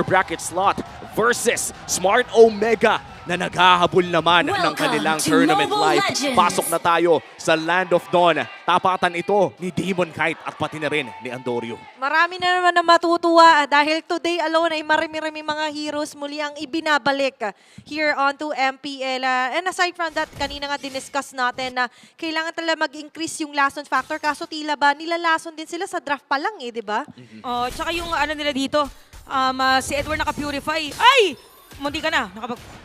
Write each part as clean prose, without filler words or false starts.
bracket slot versus Smart Omega na naghahabol naman ng Welcome kanilang to tournament Mobile life. Legends. Pasok na tayo sa Land of Dawn. Tapatan ito ni Demon Kite at pati na rin ni Andorio. Marami na naman na matutuwa dahil today alone ay marami-rami mga heroes muli ang ibinabalik here onto MPL. And aside from that, kanina nga diniscuss natin na kailangan talaga mag-increase yung lason factor. Kaso tila ba, nilalason din sila sa draft pa lang di ba? Oh, tsaka yung ano nila dito, si Edward naka-purify. Ay! Mundi ka na.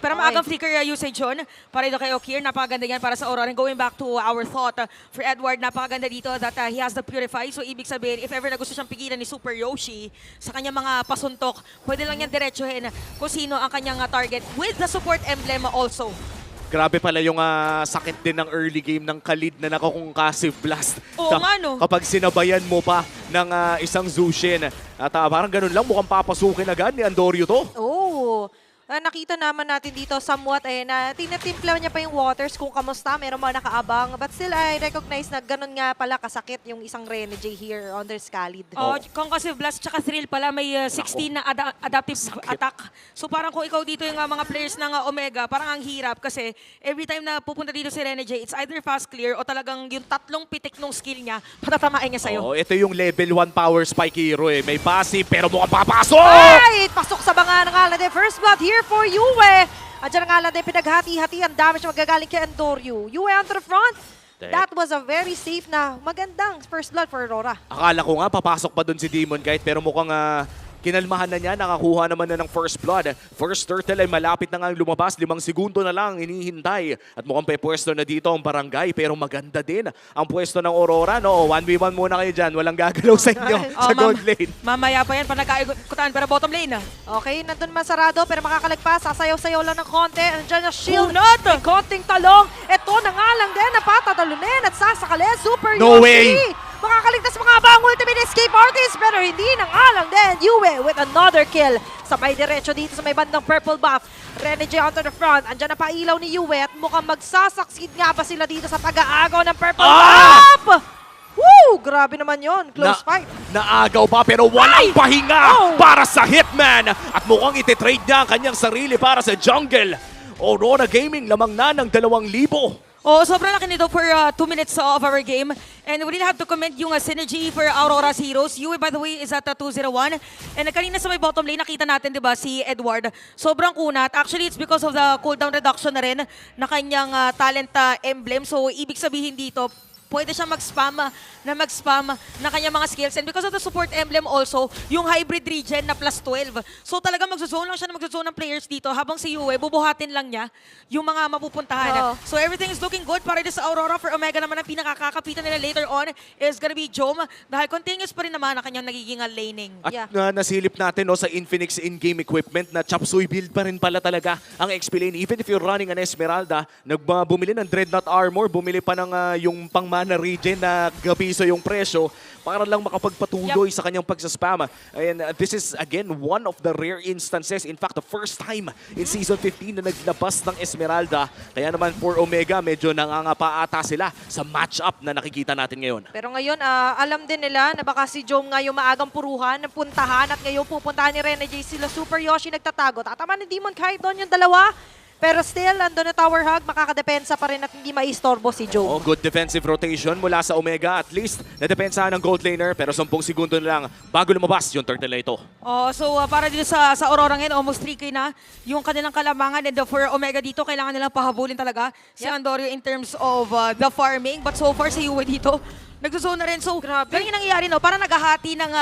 Pero maagang flicker usage yun. Para ito kay Okir, napakaganda yan para sa Aurora. And going back to our thought for Edward, napakaganda dito that he has the purify. So ibig sabihin, if ever na gusto siyang pigilan ni Super Yoshi sa kanyang mga pasuntok, pwede lang yan diretsuhin kung sino ang kanyang target with the support emblem also. Grabe pala yung sakit din ng early game ng Khalid na naka-concussive blast. Oo nga, no? Kapag sinabayan mo pa ng isang Zushin. At parang ganun lang, mukhang papasukin agad ni Andorio to. Oh, nakita naman natin dito somewhat na tinatimpla niya pa yung waters kung kamusta, meron mga nakaabang. But still, I recognize na ganun nga pala kasakit yung isang Renegade here on their Scalid. Oh, concussive blast tsaka thrill pala, may 16 na adaptive attack. So parang kung ikaw dito yung mga players ng Omega, parang ang hirap kasi every time na pupunta dito si Renegade, it's either fast clear o talagang yung tatlong pitik ng skill niya, patatamain niya sa'yo. Oh, ito yung level 1 power spike hero may passive pero mukhang papasok! Ay! Pasok sa banga ng Alade. First blood here for Yue. Andiyan ang Alade, pinaghati-hati ang damage magagaling kay Andorio. Yue onto the front. That was a very safe na magandang first blood for Aurora. Akala ko nga papasok pa dun si Demon Kite pero mukhang kinalmahan na niya, nakakuha naman na ng first blood. First turtle ay malapit na nga lumabas, 5 segundo na lang hinihintay. At mukhang pwesto na dito ang barangay pero maganda din ang pwesto ng Aurora. No? 1v1 muna kayo dyan, walang gagalaw sa inyo sa gold lane. Mamaya pa yan, pa nagkaikutan, pero bottom lane. Okay, nandun man sarado pero makakalagpas. Sasayaw-sayaw lang ng konti. Andiyan na shield. Kunot! May konting talong. Ito na nga lang din. Napatatalunin at sasakali. Super No Yoshi. way! Makakaligtas mga abang ultimate escape artist pero hindi na nga lang din. Yue with another kill. Sabay diretso dito sa may bandang purple buff. Renegade onto the front. Andiyan na pailaw ni Yue at mukhang magsasucceed nga ba sila dito sa pag-aagaw ng purple buff. Woo! Grabe naman yon. Close fight. Naagaw pa pero walang pahinga Oh! para sa Hitman. At mukhang ititrade niya ang kanyang sarili para sa jungle. Aurora Gaming lamang na ng 2,000. Oh, sobrang laki nito for 2 minutes of our game. And we really have to commend yung synergy for Aurora's heroes. Yue, by the way, is at 201. And kanina sa may bottom lane, nakita natin, di ba, si Edward. Sobrang kunat. Actually, it's because of the cooldown reduction na rin na kanyang talent emblem. So, ibig sabihin dito, pwede siya mag-spam na kanyang mga skills. And because of the support emblem also, yung hybrid regen na plus 12. So talaga magzozone lang siya na magzozone ng players dito habang si Yue, bubuhatin lang niya yung mga mapupuntahan. So everything is looking good para sa Aurora. For Omega naman ang pinakakakapitan nila later on is gonna be Jom. Dahil continuous pa rin naman ang kanyang nagiging laning. At nasilip natin sa Infinix in-game equipment na chop suey build pa rin pala talaga ang XP lane. Even if you're running an Esmeralda, bumili ng Dreadnought Armor, bumili pa ng yung pang-mana regen na gabiso yung presyo para lang makapagpatuloy sa kanyang pagsaspam. And this is again one of the rare instances, in fact the first time in Season 15 na naglabas ng Esmeralda. Kaya naman for Omega, medyo nangangapa ata sila sa matchup na nakikita natin ngayon. Pero ngayon, alam din nila na baka si Jom nga yung maagang puruhan, puntahan at ngayon pupuntahan ni Renegade sila Super Yoshi nagtatago. Tatama ni Demon Kite doon yung dalawa. Pero still, andun na Tower Hug, makakadepensa pa rin at hindi maistorbo si Jom. Oh, good defensive rotation mula sa Omega. At least, nadepensahan ng gold laner pero 10 segundo na lang bago lumabas yung turtle na ito. Oh, so para dito sa Aurora ngayon, almost 3K na yung kanilang kalamangan. And for Omega dito, kailangan nilang pahabulin talaga si Andorio in terms of the farming. But so far, si Yue dito, nagzozone na rin. So, ganyan nangyayari, no? Parang naghahati ng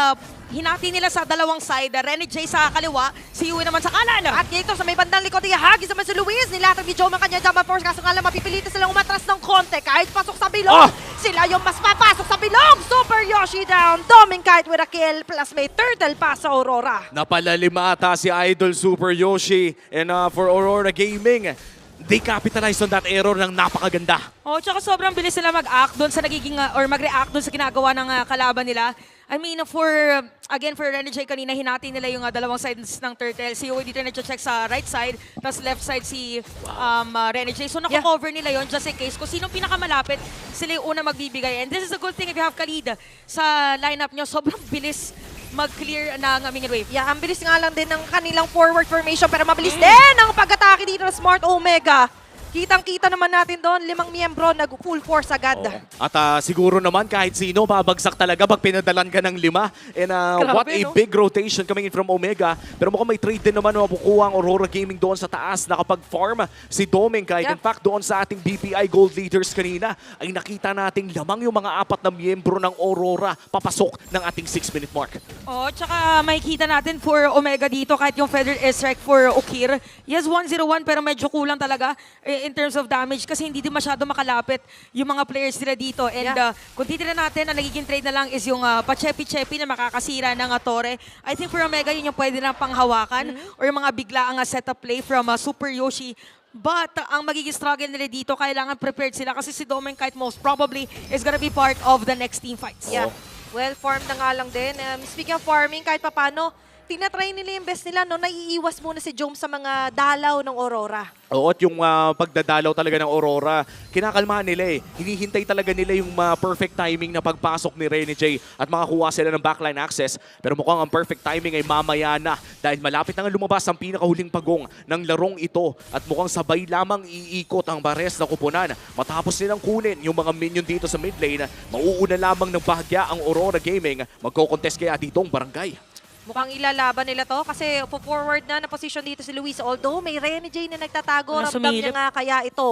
hinati nila sa dalawang side. Renegade sa kaliwa, si Yue naman sa kanan. At dito sa may bandang likod, ihagis naman si Luis. Nilatag ni Jom ang kanya Jump Force. Kaso nga lang, mapipilitan silang umatras ng konti. Kahit pasok sa bilog, sila yung mas papasok sa bilog. Super Yoshi down. Doming Kite with a kill. Plus may turtle pa sa Aurora. Napalalim ata si Idol Super Yoshi. And for Aurora Gaming, they capitalized on that error ng napakaganda. Oh, tsaka sobrang bilis sila mag-act doon sa nagiging, or mag-react doon sa ginagawa ng kalaban nila. I mean, for Renegade kanina, hinati nila yung dalawang sides ng turtle. Si Yue dito nag-check sa right side, tapos left side si Renegade. So, naku-cover nila yon just in case. Kung sinong pinakamalapit, sila yung una magbibigay. And this is a good thing if you have Khalid sa lineup nyo. Sobrang bilis mag-clear ng minion wave. Yeah, ang bilis nga lang din ng kanilang forward formation pero mabilis din ang pag-atake dito ng Smart Omega. Kitang-kita naman natin doon, 5 miyembro nag-full force agad. Oo. At siguro naman kahit sino, babagsak talaga pag pinadalan ka ng 5. And what a no? big rotation coming in from Omega. Pero mukhang may trade din naman na mapukuha ang Aurora Gaming doon sa taas. Nakapag-farm si Doming kahit Yeah. in fact doon sa ating BPI Gold Leaders kanina ay nakita nating lamang yung mga 4 na miyembro ng Aurora papasok ng ating 6-minute mark. Oh, tsaka makikita natin for Omega dito kahit yung Feather Airstrike for Okir. Yes, 101 pero medyo kulang talaga in terms of damage kasi hindi din masyado makalapit yung mga players nila dito. And kung titignan natin, ang nagiging trade na lang is yung pa-chepi-chepi na makakasira ng Torre. I think for Omega, yun yung pwede na panghawakan or yung mga biglaang setup play from Super Yoshi. But ang magiging struggle nila dito, kailangan prepared sila kasi si Domen kahit most probably is gonna be part of the next team fights. Yeah. Well, farm na nga lang din. Speaking of farming, kahit papano, tinatry nila yung best nila, no? Naiiwas muna si Jom sa mga dalaw ng Aurora. Oo, at yung pagdadalaw talaga ng Aurora, kinakalmahan nila eh. Hinihintay talaga nila yung perfect timing na pagpasok ni Rene J at makakuha sila ng backline access. Pero mukhang ang perfect timing ay mamaya na dahil malapit na nga lumabas ang pinakahuling pagong ng larong ito at mukhang sabay lamang iikot ang bares na kupunan. Matapos nilang kunin yung mga minion dito sa mid lane, mauuna lamang ng bahagya ang Aurora Gaming. Magko-contest kaya ditong barangay. Mukhang ilalaban nila to kasi forward na position dito si Luis. Although may Rene J na nagtatago, Wala ramdam niya sumilip. nga kaya ito.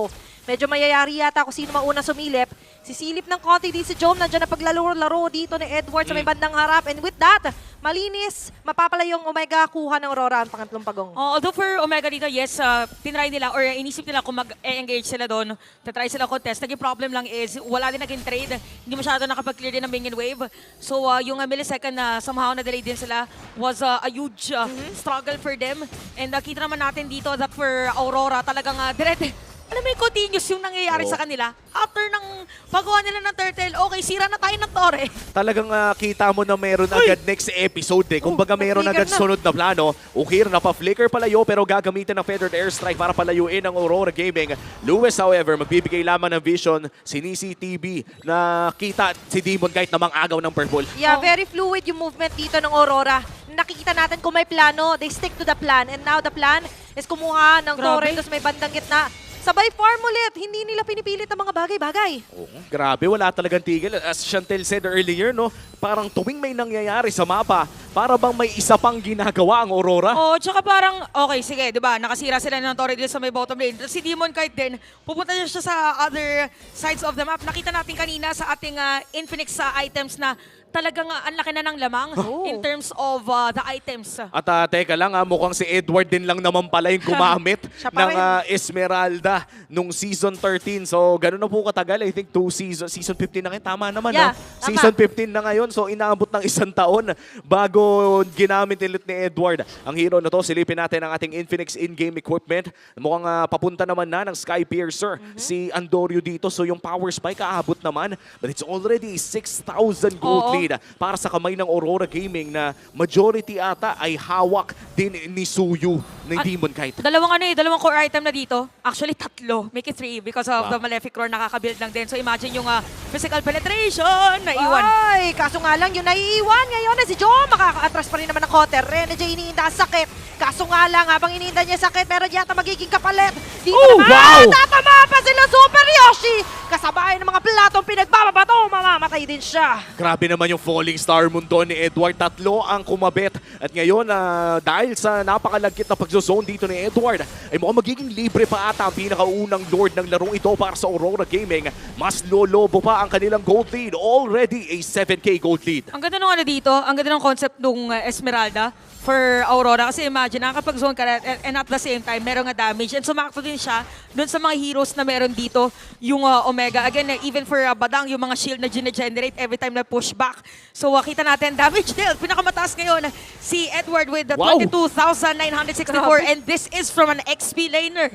Medyo mayayari yata kung sino mauna sumilip. Sisilip ng konti di si Jom, nandiyan na paglalaro-laro dito ni Edward sa may bandang harap. And with that, malinis, mapapalayong Omega kuha ng Aurora ang pangatlong pagong. Although for Omega dito, yes, tinry nila or inisip nila kung mag-engage sila doon, tatry sila contest. Naging problem lang is wala din naging trade. Hindi masyado nakapag-clear din ng minion wave. So yung millisecond na somehow na-delay din sila was a huge struggle for them. And kita naman natin dito that for Aurora talagang alam mo yung continuous yung nangyayari Oo. sa kanila. After ng paggawa nila ng turtle, okay, sira na tayo ng Torre. Talagang kita mo na meron agad next episode eh. Kumbaga meron nag-flicker agad na. sunod na plano. Okay, napaflicker palayo pero gagamitin ng Feathered Airstrike para palayuin ang Aurora Gaming. Lewis, however, magbibigay lamang ng vision. Sinisi TV na kita si Demon kahit namang agaw ng purple. Yeah, Oh. very fluid yung movement dito ng Aurora. Nakikita natin kung may plano, they stick to the plan. And now the plan is kumuha ng Grabe. Torre doon sa may bandang gitna. Sabay farm ulit, hindi nila pinipilit ang mga bagay-bagay. Oo, grabe, wala talagang tigil. As Chantel said earlier, no, parang tuwing may nangyayari sa mapa, para bang may isa pang ginagawa ang Aurora. Oh, tsaka parang, okay, sige, di ba, nakasira sila ng Torre dito sa may bottom lane. Si Demon kahit din, pupunta niya siya sa other sides of the map. Nakita natin kanina sa ating Infinix items na talagang ang laki na ng lamang Oh. in terms of the items. At teka lang, mukhang si Edward din lang naman pala yung gumamit Siya pa ng rin. Esmeralda nung season 13. So, ganun na po katagal. I think 2 season 15 na ngayon. Tama naman, Yeah, no? tama. Season 15 na ngayon. So, inaabot ng 1 taon bago ginamit ulit ni Edward. Ang hero na to, silipin natin ang ating Infinix in-game equipment. Mukhang papunta naman na ng Sky Piercer si Andorio dito. So, yung power spike aabot naman. But it's already 6,000 gold Oo. lead para sa kamay ng Aurora Gaming na majority ata ay hawak din ni Suyu ng Demon Kite. Dalawang core item na dito. Actually, 3. Make it 3 because of Wow. the Malefic Roar nakaka-build lang din. So imagine yung physical penetration na iwan. Ay, kaso nga lang yung naiiwan ngayon na si Jom. Makaka-atras pa rin naman ng Cotter. Rene J iniinda ang sakit. Kaso nga lang, habang iniinda niya sakit, meron yata magiging kapalit. Dito Oh, naman, wow! tatama pa sila Super Yoshi. Kasabay ng mga platong pinagbababato, mamamatay din siya. Grabe naman yung falling star mundo ni Edward. 3 ang kumabit. At ngayon, dahil sa napakalagkit na pagzozone dito ni Edward, ay mukhang magiging libre pa ata ang pinakaunang lord ng larong ito para sa Aurora Gaming. Mas lolobo pa ang kanilang gold lead. Already a 7K gold lead. Ang ganda ng dito, ang ganda ng concept ng Esmeralda for Aurora. Kasi imagine, nakakapag-zone ka and at the same time, meron nga damage. And sumakto din siya dun sa mga heroes na meron dito, yung Omega. Again, even for Badang, yung mga shield na generate every time na push back. So kita natin, damage dealt. Pinakamataas ngayon, si Edward with the Wow. 22,964. And this is from an XP laner.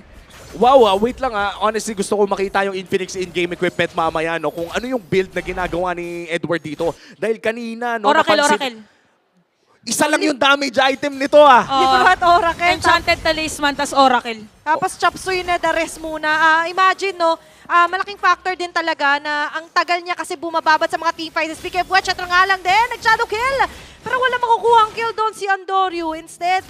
Wow, wait lang honestly gusto ko makita yung Infinix in-game equipment mamaya, no? Kung ano yung build na ginagawa ni Edward dito. Dahil kanina, no, Oracle. Isa lang yung damage item nito Libro at Oracle. Enchanted Talisman, tas Oracle. Tapos chop suey na the rest muna. Imagine, no, malaking factor din talaga na ang tagal niya kasi bumababad sa mga teamfights. Speaking of which, ito nga lang din, nag-shadow kill. Pero Parang wala makukuha ang kill doon si Andorio. Instead,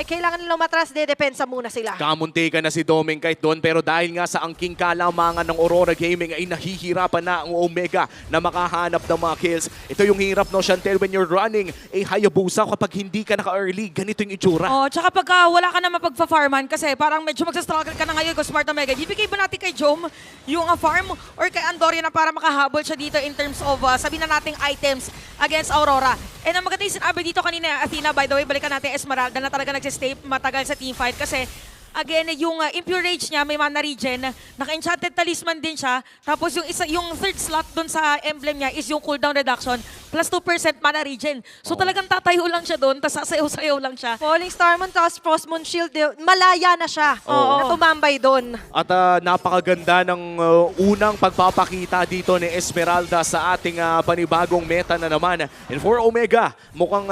kailangan nilang matras, dedepensa muna sila. Kamuntikan na si Domingkite doon pero dahil nga sa angking kalamangan ng Aurora Gaming ay nahihirapan na ang Omega na makahanap ng mga kills. Ito yung hirap, no, Chantel, when you're running Hayabusa kapag hindi ka naka-early. Ganito yung itsura. Oh, tsaka pagka wala ka na mapagpa-farman kasi parang medyo magsastruggle ka na ngayon kung Smart Omega. Bibigay ba natin kay Jom yung farm or kay Andoria na para makahabol siya dito in terms of sabihin na nating items against Aurora. And ang maganda yung sinabi dito kanina, Athena, by the way, balikan natin Esmeralda na talaga nagsistay matagal sa teamfight kasi again, yung Impure Rage niya, may mana regen, naka-enchanted talisman din siya. Tapos yung third slot dun sa emblem niya is yung cooldown reduction plus 2% mana regen. So talagang tatayo lang siya dun, tapos sasayaw-sayaw lang siya. Falling Star Moon, tapos Frostmoon Shield, malaya na siya. Oo. Na tumambay doon. At napakaganda ng unang pagpapakita dito ni Esmeralda sa ating panibagong meta na naman. And for Omega, mukhang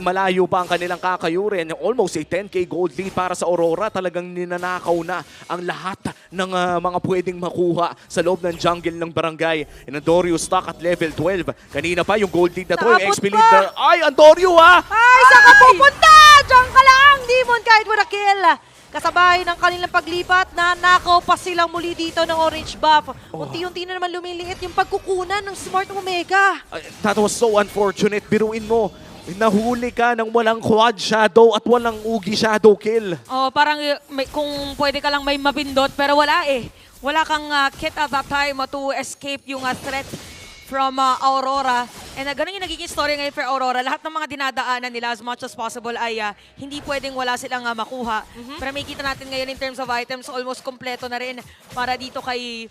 malayo pa ang kanilang kakayurin. Almost a 10k gold lead para sa Aurora. Talagang ninanakaw na ang lahat ng mga pwedeng makuha sa loob ng jungle ng barangay. And Andorio stock at level 12. Kanina pa yung gold lead na to, yung Naabot XP pa. lead na. Ay, Andorio ha! Ay, saan ka pupunta? Diyan ka lang, Demon Kite with a kill. Kasabay ng kanilang paglipat, nanakaw pa silang muli dito ng orange buff. Unti-unti na naman lumiliit yung pagkukunan ng Smart Omega. That was so unfortunate. Biruin mo, nahuli ka ng walang quad shadow at walang ugi shadow kill. Oh, parang kung pwede ka lang may mapindot pero wala eh. Wala kang kit at that time to escape yung threat from Aurora. And ganun yung nagiging story ngayon for Aurora. Lahat ng mga dinadaanan nila as much as possible ay hindi pwedeng wala silang makuha. Pero may kita natin ngayon in terms of items, almost kompleto na rin para dito kay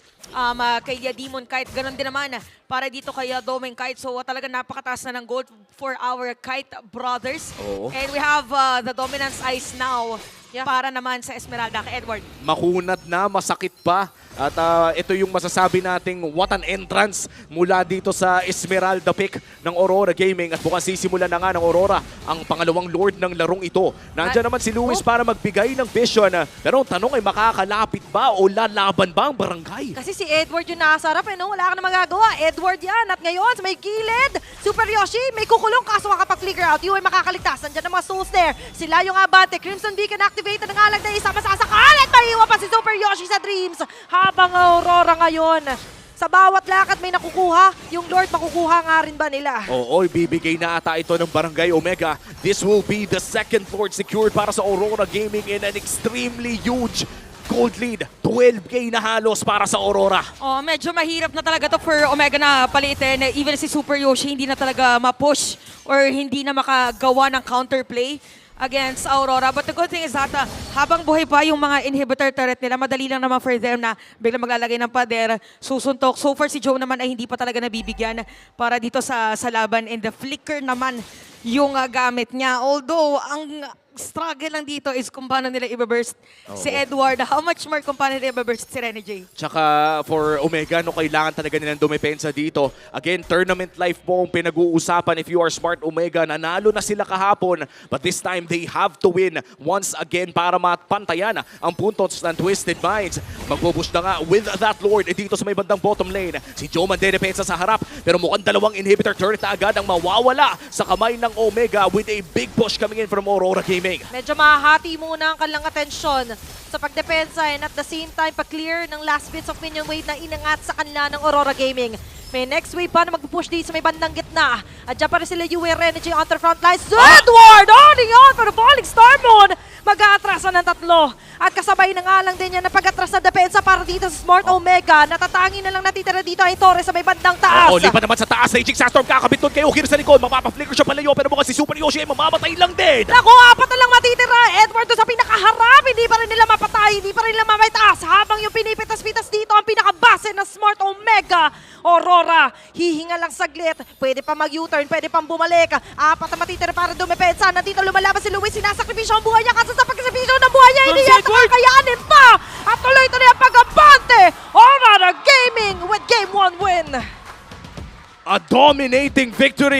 Demon Kite. Ganun din naman para dito kay Doming Kite. So talagang napakataas na ng gold for our Kite brothers. Oo. And we have the Dominance Ice now para naman sa Esmeralda kay Edward. Makunat na, masakit pa. At ito yung masasabi nating what an entrance mula dito sa Esmeralda pick ng Aurora Gaming. At bukas sisimula na nga ng Aurora ang pangalawang lord ng larong ito. Nandiyan naman si Luis para magbigay ng vision. Pero ang tanong ay makakalapit ba o lalaban ba ang barangay? Kasi si Edward yung nakasarap no? Wala ka na magagawa. Edward yan. At ngayon, sa may gilid, Super Yoshi, may kukulong kaso makapag-flicker out. Yung ay makakaligtas. Nandiyan ang mga souls there. Sila yung abante. Crimson Beacon activated ng alag na isa masasakal. At maiiwan pa si Super Yoshi sa Dreams. Habang Aurora ngayon, sa bawat lakad may nakukuha, yung Lord makukuha nga rin ba nila? Oo, ibibigay na ata ito ng Barangay Omega. This will be the second Lord secured para sa Aurora Gaming in an extremely huge gold lead. 12k na halos para sa Aurora. Oh, medyo mahirap na talaga to for Omega na palitin. Even si Super Yoshi hindi na talaga ma-push or hindi na makagawa ng counterplay against Aurora. But the good thing is that habang buhay pa yung mga inhibitor turret nila, madali lang naman for them na biglang maglalagay ng pader, susuntok. So far si Joe naman ay hindi pa talaga nabibigyan para dito sa laban. And the flicker naman yung gamit niya. Although, ang struggle lang dito is kung paano nila i-burst si Edward. How much more kung paano nila i-burst si Rene J? Tsaka for Omega, no, kailangan talaga nilang dumepensa dito. Again, tournament life po ang pinag-uusapan if you are Smart Omega. Nanalo na sila kahapon, but this time they have to win once again para mapantayan ang puntos ng Twisted Minds. Magbubush na nga with that Lord dito sa may bandang bottom lane. Si Joe man dedepensa sa harap, pero mukhang dalawang inhibitor turret na agad ang mawawala sa kamay ng Omega with a big push coming in from Aurora Gaming. Medyo mahati muna ang kanilang atensyon sa pagdepensa and at the same time pa-clear ng last bits of minion wave na inangat sa kanila ng Aurora Gaming. May next wave pa na magpupush dito sa may bandang gitna. At dyan pa rin sila Yue, Energy on the front lines. Edward holding on for the Falling Star Moon. Mag-aatrasan ng tatlo. At kasabay na nga lang din yan na pag-atras na depensa para dito sa Smart Omega. Natatangi na lang natitira dito ay Torres sa may bandang taas. Oo, lipat naman sa taas. Raging Sandstorm kakabit doon kay Okir sa likod. Mapapa-flicker siya palayo pero mukhang si Super Yoshi ay mamamatay lang din. Naku, apat na lang matitira. Edward doon sa pinakaharap. Hindi pa rin nila mapatay. Hindi pa rin nila mamataas. Habang yung pinipitas-pitas dito ang pinakabase ng Smart Omega. Aurora, hihinga lang saglit. Pwede pa mag-U-turn, pwede pang bumalik. Apat na matitira para dumepensa. Nandito lumalaban si Luis. Sinasakripisyo ang buhay niya. Kaso sa pagkasakripisyo ng buhay niya, hindi yan kakayanin pa. At tuloy-tuloy ang pag-abante. Aurora Gaming with Game 1 win. A dominating victory.